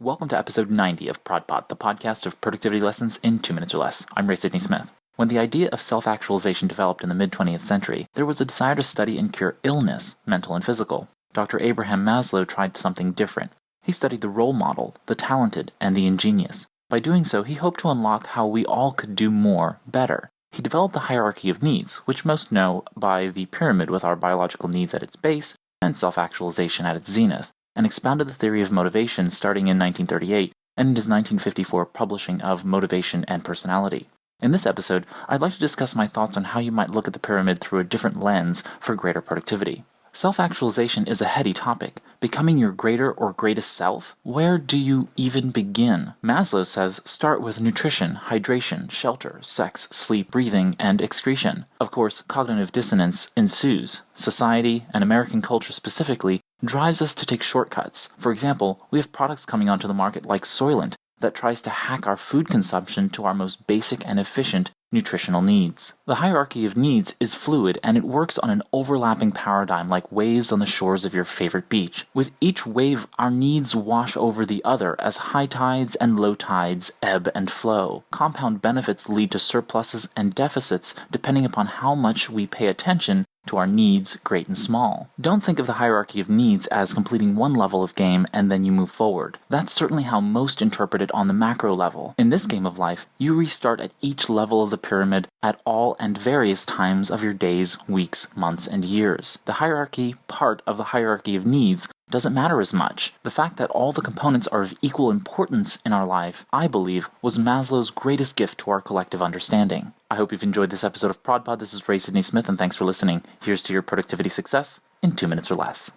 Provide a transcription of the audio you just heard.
Welcome to episode 90 of ProdPod, the podcast of productivity lessons in 2 minutes or less. I'm Sidney-Smith. When the idea of self-actualization developed in the mid-20th century, there was a desire to study and cure illness, mental and physical. Dr. Abraham Maslow tried something different. He studied the role model, the talented, and the ingenious. By doing so, he hoped to unlock how we all could do more, better. He developed the hierarchy of needs, which most know by the pyramid with our biological needs at its base and self-actualization at its zenith, and expounded the theory of motivation starting in 1938 and in his 1954 publishing of Motivation and Personality. In this episode, I'd like to discuss my thoughts on how you might look at the pyramid through a different lens for greater productivity. Self-actualization is a heady topic. Becoming your greater or greatest self? Where do you even begin? Maslow says start with nutrition, hydration, shelter, sex, sleep, breathing, and excretion. Of course, cognitive dissonance ensues. Society, and American culture specifically, drives us to take shortcuts. For example, we have products coming onto the market like Soylent that tries to hack our food consumption to our most basic and efficient nutritional needs. The hierarchy of needs is fluid and it works on an overlapping paradigm like waves on the shores of your favorite beach. With each wave, our needs wash over the other as high tides and low tides ebb and flow. Compound benefits lead to surpluses and deficits depending upon how much we pay attention to our needs, great and small. Don't think of the hierarchy of needs as completing one level of game and then you move forward. That's certainly how most interpret it on the macro level. In this game of life, you restart at each level of the pyramid at all and various times of your days, weeks, months, and years. The hierarchy part of the hierarchy of needs doesn't matter as much. The fact that all the components are of equal importance in our life, I believe, was Maslow's greatest gift to our collective understanding. I hope you've enjoyed this episode of ProdPod. This is Sidney-Smith, and thanks for listening. Here's to your productivity success in 2 minutes or less.